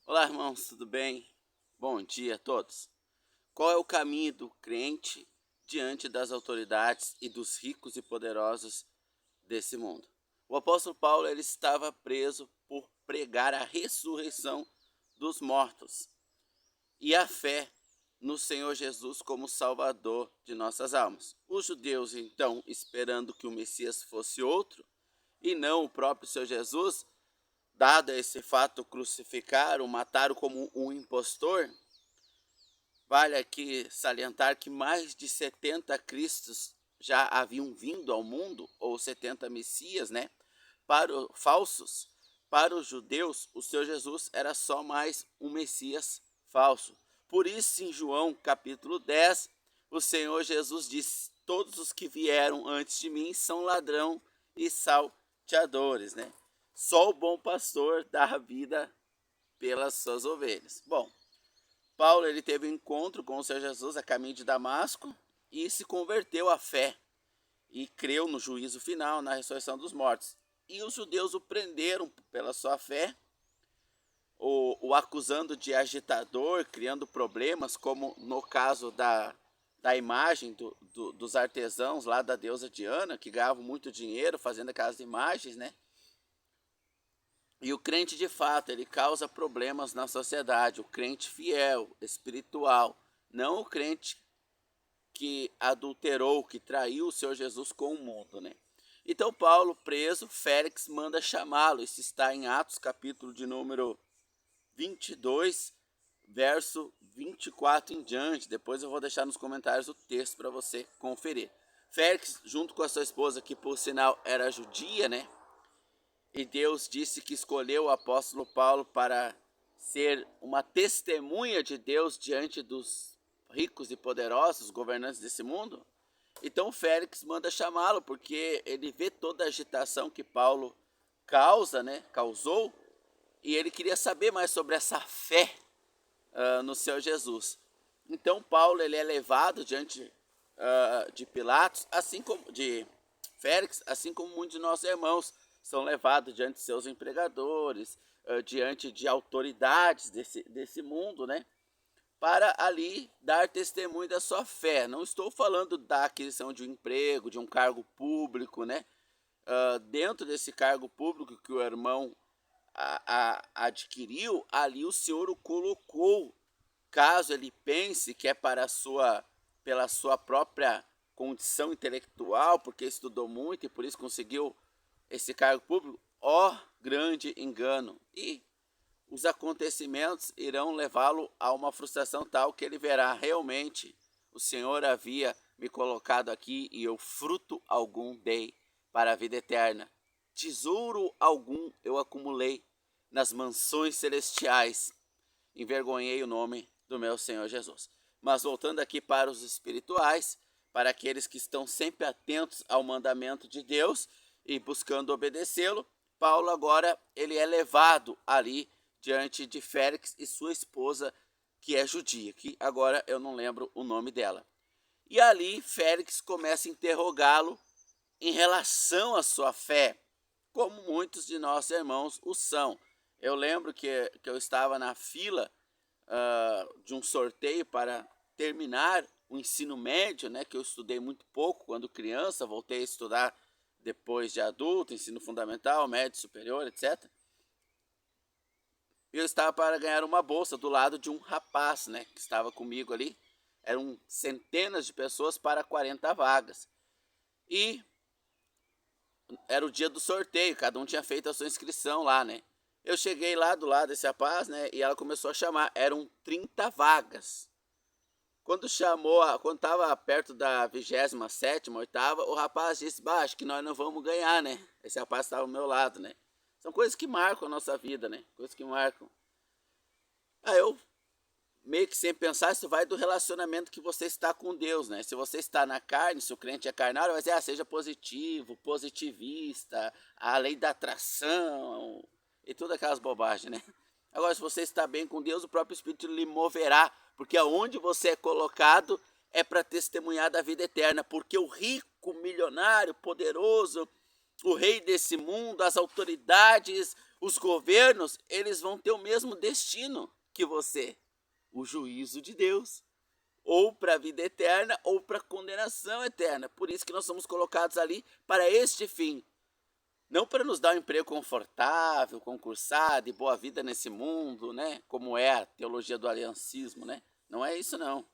Olá, irmãos, tudo bem? Bom dia a todos. Qual é o caminho do crente diante das autoridades e dos ricos e poderosos desse mundo? O apóstolo Paulo ele estava preso por pregar a ressurreição dos mortos e a fé no Senhor Jesus como Salvador de nossas almas. Os judeus, então, esperando que o Messias fosse outro e não o próprio Senhor Jesus, dado esse fato, crucificaram, mataram como um impostor. Vale aqui salientar que mais de 70 Cristos já haviam vindo ao mundo, ou 70 Messias, né? Para os falsos, para os judeus, o Senhor Jesus era só mais um Messias falso. Por isso, em João capítulo 10, o Senhor Jesus diz: todos os que vieram antes de mim são ladrão e salteadores, né? Só o bom pastor dá a vida pelas suas ovelhas. Bom, Paulo ele teve um encontro com o Senhor Jesus a caminho de Damasco e se converteu à fé e creu no juízo final, na ressurreição dos mortos. E os judeus o prenderam pela sua fé, o acusando de agitador, criando problemas, como no caso da imagem dos artesãos lá da deusa Diana, que ganhavam muito dinheiro fazendo aquelas imagens, né? E o crente de fato, ele causa problemas na sociedade, o crente fiel, espiritual, não o crente que adulterou, que traiu o Senhor Jesus com o mundo, né? Então Paulo preso, Félix manda chamá-lo, isso está em Atos capítulo de número 22, verso 24 em diante, depois eu vou deixar nos comentários o texto para você conferir. Félix, junto com a sua esposa, que por sinal era judia, né? E Deus disse que escolheu o apóstolo Paulo para ser uma testemunha de Deus diante dos ricos e poderosos governantes desse mundo. Então Félix manda chamá-lo porque ele vê toda a agitação que Paulo causou, e ele queria saber mais sobre essa fé no Senhor Jesus. Então Paulo ele é levado diante de Pilatos, assim como de Félix, assim como muitos de nossos irmãos são levados diante de seus empregadores, diante de autoridades desse mundo, né? Para ali dar testemunho da sua fé. Não estou falando da aquisição de um emprego, de um cargo público, né? Dentro desse cargo público que o irmão adquiriu, ali o Senhor o colocou, caso ele pense que é pela sua própria condição intelectual, porque estudou muito e por isso conseguiu esse cargo público. Ó, grande engano! E os acontecimentos irão levá-lo a uma frustração tal que ele verá: realmente o Senhor havia me colocado aqui e eu fruto algum dei para a vida eterna. Tesouro algum eu acumulei nas mansões celestiais. Envergonhei o nome do meu Senhor Jesus. Mas voltando aqui para os espirituais, para aqueles que estão sempre atentos ao mandamento de Deus e buscando obedecê-lo, Paulo agora ele é levado ali diante de Félix e sua esposa, que é judia, que agora eu não lembro o nome dela. E ali Félix começa a interrogá-lo em relação à sua fé, como muitos de nossos irmãos o são. Eu lembro que eu estava na fila de um sorteio para terminar o ensino médio, né, que eu estudei muito pouco quando criança, voltei a estudar depois de adulto, ensino fundamental, médio, superior, etc. E eu estava para ganhar uma bolsa do lado de um rapaz, né, que estava comigo ali. Eram centenas de pessoas para 40 vagas. E era o dia do sorteio, cada um tinha feito a sua inscrição lá, né? Eu cheguei lá do lado desse rapaz, né, e ela começou a chamar, eram 30 vagas. Quando quando estava perto da 27ª, oitava, o rapaz disse: bah, acho que nós não vamos ganhar, né? Esse rapaz estava ao meu lado, né? São coisas que marcam a nossa vida, né? Coisas que marcam. Aí eu meio que sem pensar, isso vai do relacionamento que você está com Deus, né? Se você está na carne, se o crente é carnal, vai dizer: seja positivo, positivista, a lei da atração e todas aquelas bobagens, né? Agora, se você está bem com Deus, o próprio Espírito lhe moverá, porque aonde você é colocado é para testemunhar da vida eterna, porque o rico, milionário, poderoso, o rei desse mundo, as autoridades, Os governos, eles vão ter o mesmo destino que você, o juízo de Deus, ou para a vida eterna ou para a condenação eterna. Por isso que nós somos colocados ali para este fim. Não para nos dar um emprego confortável, concursado e boa vida nesse mundo, né? Como é a teologia do aliancismo, né? Não é isso não.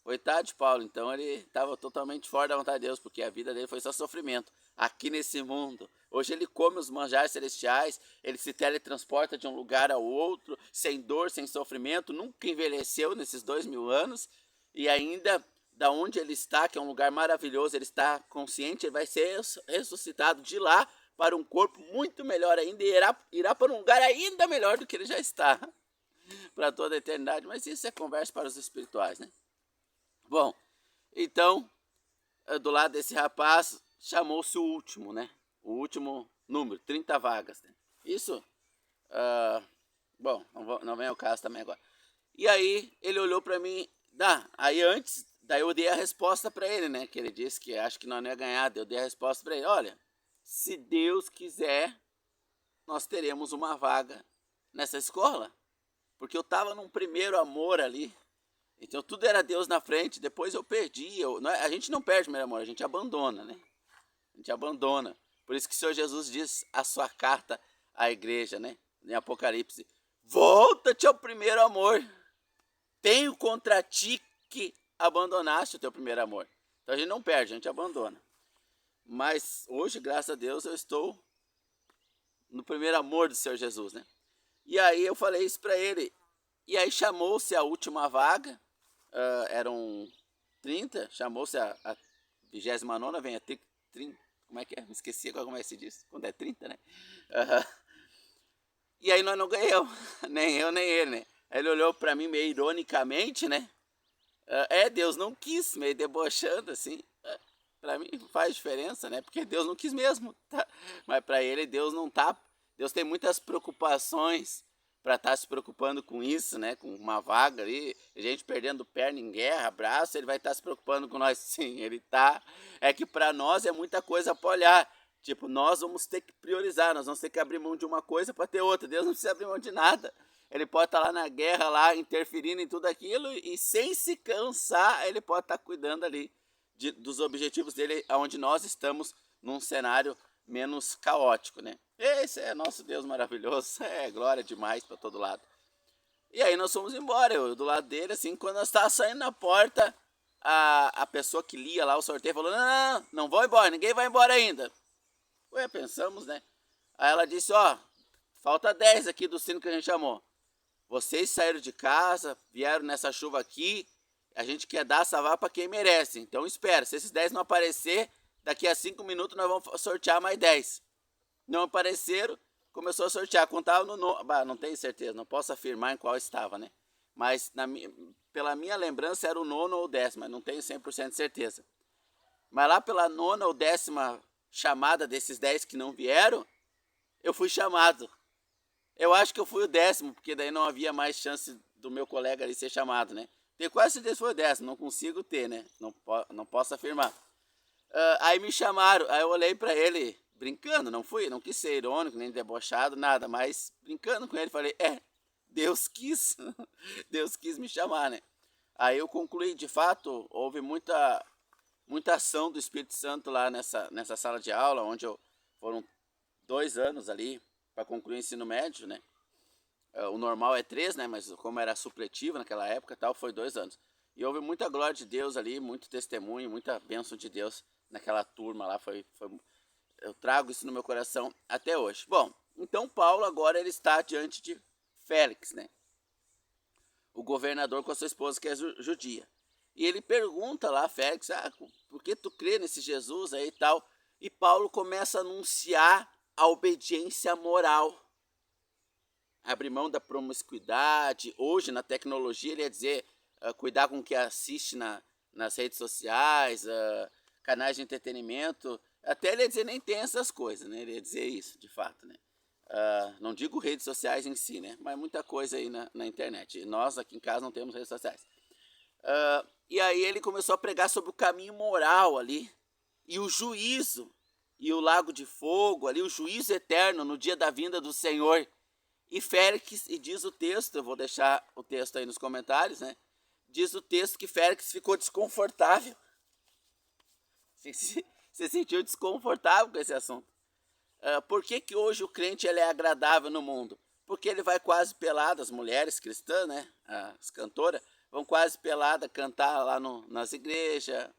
Coitado de Paulo, então ele estava totalmente fora da vontade de Deus, porque a vida dele foi só sofrimento aqui nesse mundo. Hoje ele come os manjares celestiais, ele se teletransporta de um lugar ao outro, sem dor, sem sofrimento, nunca envelheceu nesses 2000 anos, e ainda da onde ele está, que é um lugar maravilhoso, ele está consciente, ele vai ser ressuscitado de lá para um corpo muito melhor ainda, e irá para um lugar ainda melhor do que ele já está, para toda a eternidade. Mas isso é conversa para os espirituais, né? Bom, então, do lado desse rapaz, chamou-se o último, né? O último número, 30 vagas. Né? Isso, bom, não vem ao caso também agora. E aí, ele olhou para mim, aí antes, daí eu dei a resposta para ele, né? Que ele disse que acho que não ia ganhar, eu dei a resposta para ele, olha, se Deus quiser, nós teremos uma vaga nessa escola. Porque eu estava num primeiro amor ali, então tudo era Deus na frente, depois eu perdi. A gente não perde o primeiro amor, a gente abandona, né? A gente abandona. Por isso que o Senhor Jesus diz a sua carta à igreja, né? Em Apocalipse, volta-te ao primeiro amor. Tenho contra ti que abandonaste o teu primeiro amor. Então a gente não perde, a gente abandona. Mas hoje, graças a Deus, eu estou no primeiro amor do Senhor Jesus, né? E aí eu falei isso para ele. E aí chamou-se a última vaga, eram 30, chamou-se a 29ª, vem a 30, como é que é? Me esqueci agora como é que se diz, quando é 30, né? E aí nós não ganhamos, nem eu nem ele, né? Aí ele olhou para mim meio ironicamente, né? Deus não quis, meio debochando assim. Para mim faz diferença, né? Porque Deus não quis mesmo, tá? Mas para ele Deus não tá. Deus tem muitas preocupações para estar se preocupando com isso, né? Com uma vaga ali, gente perdendo perna em guerra, braço, ele vai estar se preocupando com nós, sim, ele tá. É que para nós é muita coisa para olhar. Tipo, nós vamos ter que priorizar, nós vamos ter que abrir mão de uma coisa para ter outra. Deus não precisa abrir mão de nada. Ele pode estar lá na guerra, lá interferindo em tudo aquilo e sem se cansar, ele pode estar cuidando ali dos objetivos dele, onde nós estamos num cenário menos caótico, né? Esse é nosso Deus maravilhoso, é glória demais para todo lado. E aí nós fomos embora, eu do lado dele, assim, quando nós estávamos saindo na porta, a pessoa que lia lá o sorteio falou, não vou embora, ninguém vai embora ainda. Ué, pensamos, né? Aí ela disse, falta 10 aqui do sino que a gente chamou. Vocês saíram de casa, vieram nessa chuva aqui, a gente quer dar essa vaga para quem merece. Então espera, se esses 10 não aparecer, daqui a 5 minutos nós vamos sortear mais 10. Não apareceram, começou a sortear. Contava no não tenho certeza, não posso afirmar em qual estava, né? Mas pela minha lembrança era o 9º ou o 10º, mas não tenho 100% de certeza. Mas lá pela 9ª ou 10ª chamada desses 10 que não vieram, eu fui chamado. Eu acho que eu fui o 10º, porque daí não havia mais chance do meu colega ali ser chamado, né? Tenho quase certeza que foi o 10º, não consigo ter, né? Não posso afirmar. Aí me chamaram, aí eu olhei para ele, brincando, não quis ser irônico, nem debochado, nada, mas brincando com ele, falei, Deus quis, Deus quis me chamar, né? Aí eu concluí, de fato, houve muita ação do Espírito Santo lá nessa sala de aula, onde foram 2 anos ali para concluir o ensino médio, né? O normal é 3, né? Mas como era supletivo naquela época, tal, foi 2 anos. E houve muita glória de Deus ali, muito testemunho, muita bênção de Deus naquela turma lá. Eu trago isso no meu coração até hoje. Bom, então Paulo agora ele está diante de Félix, né? O governador com a sua esposa que é judia. E ele pergunta lá a Félix, por que tu crê nesse Jesus aí e tal? E Paulo começa a anunciar a obediência moral. Abrir mão da promiscuidade. Hoje, na tecnologia, ele ia dizer cuidar com o que assiste nas redes sociais, canais de entretenimento. Até ele ia dizer nem tem essas coisas, né? Ele ia dizer isso, de fato, né? Não digo redes sociais em si, né? Mas muita coisa aí na internet. Nós aqui em casa não temos redes sociais. E aí ele começou a pregar sobre o caminho moral ali e o juízo e o lago de fogo, ali o juízo eterno no dia da vinda do Senhor. E Félix, e diz o texto, eu vou deixar o texto aí nos comentários, né? Diz o texto que Félix ficou desconfortável. Se sentiu desconfortável com esse assunto. Por que hoje o crente ele é agradável no mundo? Porque ele vai quase pelado, as mulheres cristãs, né? As cantoras, vão quase pelada cantar lá nas igrejas.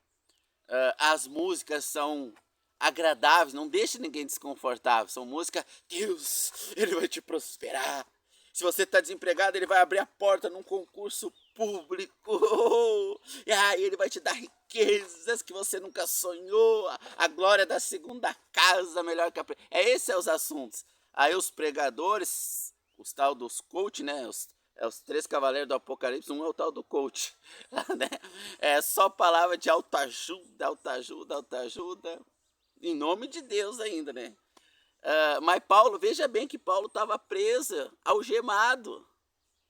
As músicas são agradáveis, não deixa ninguém desconfortável. São músicas, Deus, ele vai te prosperar. Se você está desempregado, ele vai abrir a porta num concurso público. E aí ele vai te dar riquezas que você nunca sonhou. A glória da segunda casa, melhor que a... Esses são os assuntos. Aí os pregadores, os tal dos coach, né? Os 3 cavaleiros do Apocalipse, um é o tal do coach. Né? É só palavra de autoajuda, autoajuda, autoajuda. Em nome de Deus ainda, né? Mas Paulo, veja bem que Paulo estava preso, algemado.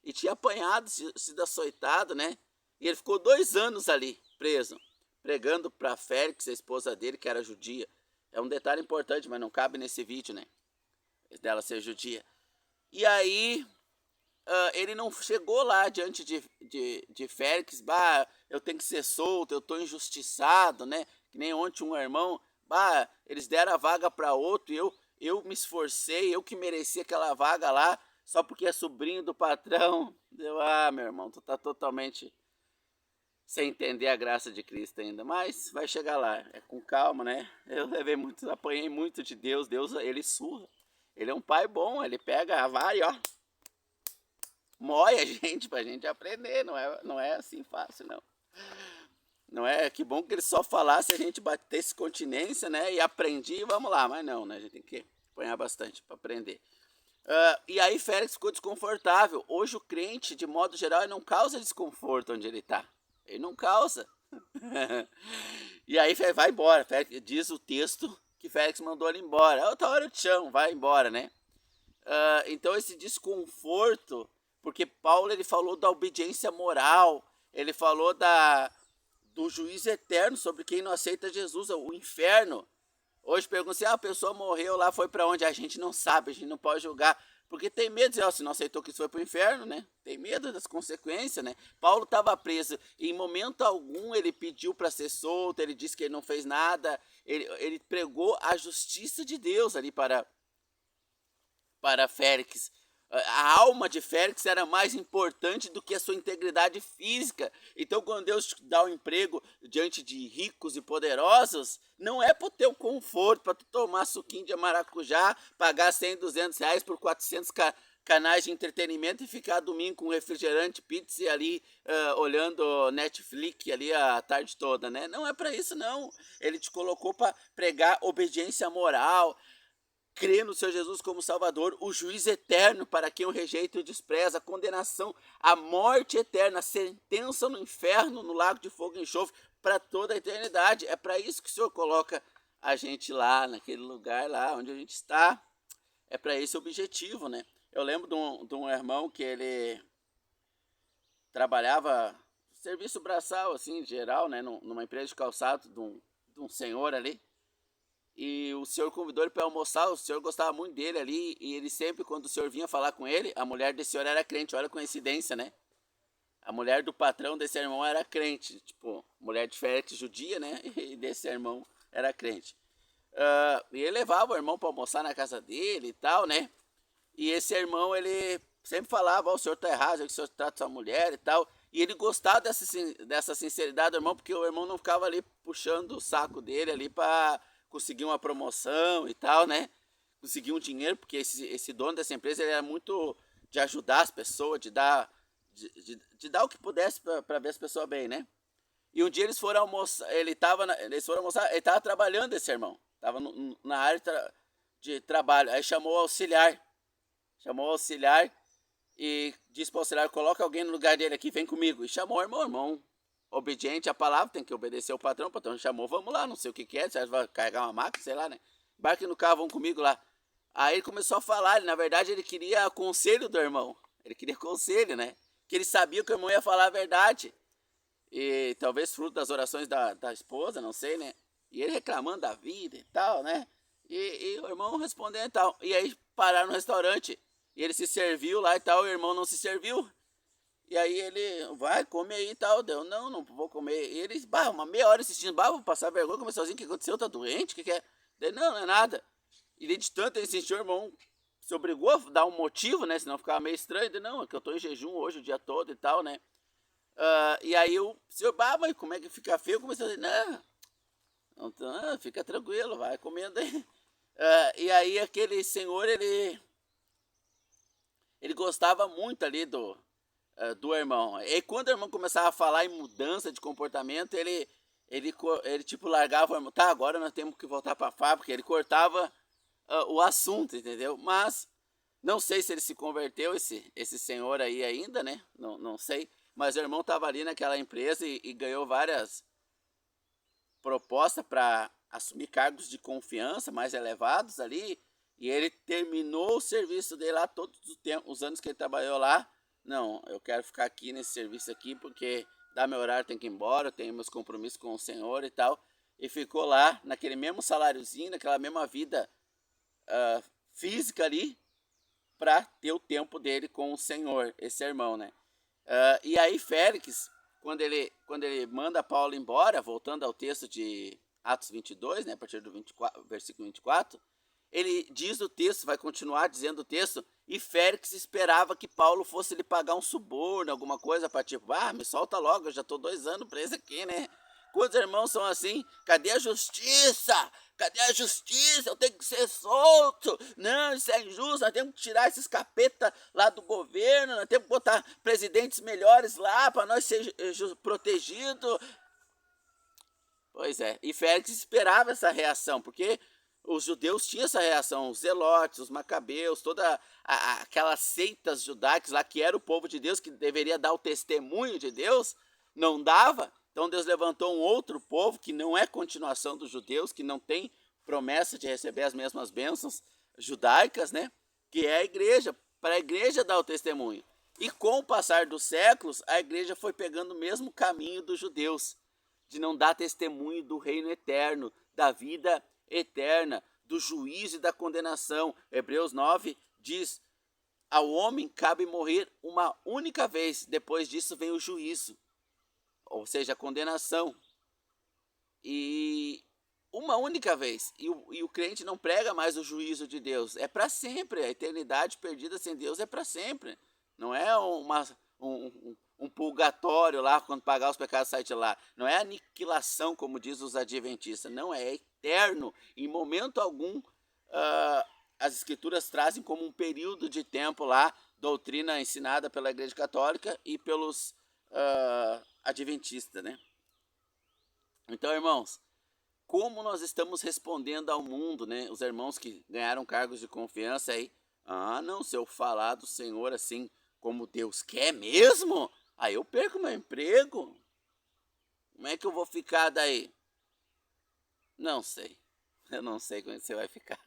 E tinha apanhado, sido açoitado, né? E ele ficou 2 anos ali, preso. Pregando para Félix, a esposa dele, que era judia. É um detalhe importante, mas não cabe nesse vídeo, né? Dela ser judia. E aí... ele não chegou lá diante de Félix, eu tenho que ser solto, eu estou injustiçado, né? Que nem ontem um irmão, eles deram a vaga para outro e eu me esforcei, eu que mereci aquela vaga lá, só porque é sobrinho do patrão. Meu irmão, tu tá totalmente sem entender a graça de Cristo ainda, mas vai chegar lá, é com calma, né? Eu apanhei muito de Deus, ele surra, ele é um pai bom, ele pega a vara e ó, mói a gente pra gente aprender, não é assim fácil, não. Não é, que bom que ele só falasse, a gente batesse continência, né, e aprendi, vamos lá, mas não, né, a gente tem que apanhar bastante para aprender. E aí Félix ficou desconfortável. Hoje o crente, de modo geral, ele não causa desconforto onde ele está. Ele não causa. E aí vai embora, Félix, diz o texto que Félix mandou ele embora. Outra hora eu te chamo, vai embora, né? Então esse desconforto, porque Paulo ele falou da obediência moral, ele falou do juízo eterno sobre quem não aceita Jesus, o inferno. Hoje perguntam assim, a pessoa morreu lá, foi para onde? A gente não sabe, a gente não pode julgar, porque tem medo de dizer, se não aceitou que isso foi para o inferno, né? Tem medo das consequências, né? Paulo estava preso, e em momento algum ele pediu para ser solto, ele disse que ele não fez nada, ele pregou a justiça de Deus ali para Félix. A alma de Félix era mais importante do que a sua integridade física. Então, quando Deus te dá um emprego diante de ricos e poderosos, não é para o teu conforto, para tu tomar suquinho de maracujá, pagar 100, 200 reais por 400 canais de entretenimento e ficar domingo com refrigerante, pizza e ali olhando Netflix ali a tarde toda, né? Não é para isso, não. Ele te colocou para pregar obediência moral, crer no Senhor Jesus como Salvador, o juízo eterno para quem o rejeita e o despreza, a condenação, a morte eterna, a sentença no inferno, no lago de fogo e enxofre, para toda a eternidade. É para isso que o Senhor coloca a gente lá, naquele lugar lá onde a gente está. É para esse objetivo, né? Eu lembro de um irmão que ele trabalhava serviço braçal, assim, geral, né? Numa empresa de calçado de um senhor ali. E o senhor convidou ele para almoçar, o senhor gostava muito dele ali, e ele sempre, quando o senhor vinha falar com ele, a mulher desse senhor era crente, olha a coincidência, né? A mulher do patrão desse irmão era crente, tipo, mulher de Félix judia, né? E desse irmão era crente. E ele levava o irmão para almoçar na casa dele e tal, né? E esse irmão, ele sempre falava, o senhor tá errado, o senhor trata sua mulher e tal. E ele gostava dessa sinceridade do irmão, porque o irmão não ficava ali puxando o saco dele ali para conseguir uma promoção e tal, né? Conseguir um dinheiro, porque esse dono dessa empresa ele era muito de ajudar as pessoas, de dar o que pudesse para ver as pessoas bem, né? E um dia eles foram almoçar, ele estava trabalhando, esse irmão, estava na área de trabalho, aí chamou o auxiliar e disse para o auxiliar, coloca alguém no lugar dele aqui, vem comigo, e chamou o irmão, obediente à palavra, tem que obedecer o patrão chamou, vamos lá, não sei o que é, você vai carregar uma máquina, sei lá, né? Embarque no carro, vão comigo lá. Aí ele começou a falar, na verdade ele queria conselho do irmão, ele queria conselho, né? Que ele sabia que o irmão ia falar a verdade, e talvez fruto das orações da esposa, não sei, né? E ele reclamando da vida e tal, né? E o irmão respondendo e tal. E aí pararam no restaurante. E ele se serviu lá e tal, o irmão não se serviu. E aí ele, vai, come aí e tal. Deu, não vou comer. E ele, uma meia hora insistindo, vou passar vergonha, comer sozinho, o que aconteceu? Tá doente? O que é? Daí, não é nada. E de tanto ele insistiu, o irmão se obrigou a dar um motivo, né? Senão ficava meio estranho. Daí, não, é que eu tô em jejum hoje o dia todo e tal, né? E aí o senhor, mas como é que fica feio? Eu comecei a dizer, não, fica tranquilo, vai comendo aí. E aí aquele senhor, ele gostava muito ali do irmão. E quando o irmão começava a falar em mudança de comportamento, ele tipo largava o irmão. Tá, agora nós temos que voltar para a fábrica. Ele cortava o assunto, entendeu? Mas não sei se ele se converteu, esse senhor aí ainda, né? Não sei. Mas o irmão estava ali naquela empresa e ganhou várias propostas para assumir cargos de confiança mais elevados ali. E ele terminou o serviço dele lá, todos os anos que ele trabalhou lá. Não, eu quero ficar aqui nesse serviço aqui porque dá meu horário, tenho que ir embora, eu tenho meus compromissos com o Senhor e tal. E ficou lá, naquele mesmo saláriozinho, naquela mesma vida física ali, para ter o tempo dele com o Senhor, esse irmão, né? E aí Félix, quando ele manda Paulo embora, voltando ao texto de Atos 22, né, a partir do 24, versículo 24, ele diz o texto, vai continuar dizendo o texto, e Félix esperava que Paulo fosse lhe pagar um suborno, alguma coisa, para tipo, me solta logo, eu já estou 2 anos preso aqui, né? Quantos irmãos são assim? Cadê a justiça? Cadê a justiça? Eu tenho que ser solto. Não, isso é injusto. Nós temos que tirar esses capeta lá do governo. Nós temos que botar presidentes melhores lá para nós ser protegidos. Pois é. E Félix esperava essa reação, porque os judeus tinham essa reação. Os zelotes, os macabeus, toda aquelas seitas judaicas lá, que era o povo de Deus, que deveria dar o testemunho de Deus, não dava. Então Deus levantou um outro povo que não é continuação dos judeus, que não tem promessa de receber as mesmas bênçãos judaicas, né? Que é a igreja, para a igreja dar o testemunho. E com o passar dos séculos, a igreja foi pegando o mesmo caminho dos judeus, de não dar testemunho do reino eterno, da vida eterna, do juízo e da condenação. Hebreus 9 diz: ao homem cabe morrer uma única vez, depois disso vem o juízo, ou seja, a condenação. E uma única vez. E o crente não prega mais o juízo de Deus. É para sempre. A eternidade perdida sem Deus é para sempre. Não é um purgatório lá, quando pagar os pecados sai de lá. Não é aniquilação, como diz os adventistas. Não, é eterno. Em momento algum, as escrituras trazem como um período de tempo lá, doutrina ensinada pela Igreja Católica e pelos adventistas, né? Então, irmãos, como nós estamos respondendo ao mundo, né? Os irmãos que ganharam cargos de confiança aí, não, se eu falar do Senhor assim como Deus quer mesmo, aí eu perco meu emprego. Como é que eu vou ficar daí? Não sei. Eu não sei como você vai ficar.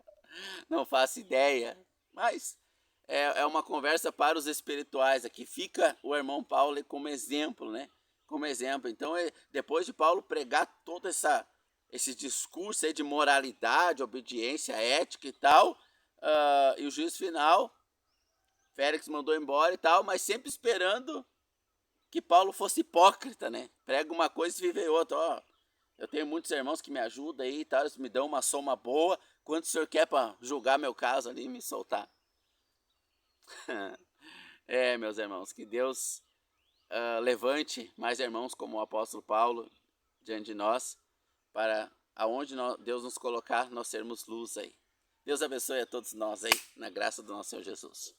Não faço ideia. Mas é uma conversa para os espirituais. Aqui fica o irmão Paulo como exemplo, né? Como exemplo. Então, depois de Paulo pregar todo esse discurso aí de moralidade, obediência, ética e tal, e o juízo final, Félix mandou embora e tal, mas sempre esperando que Paulo fosse hipócrita, né? Prega uma coisa e vive outra. Eu tenho muitos irmãos que me ajudam aí e tal, eles me dão uma soma boa. Quanto o senhor quer para julgar meu caso ali e me soltar? Meus irmãos, que Deus levante mais irmãos como o apóstolo Paulo diante de nós, para aonde Deus nos colocar, nós sermos luz aí. Deus abençoe a todos nós aí, na graça do nosso Senhor Jesus.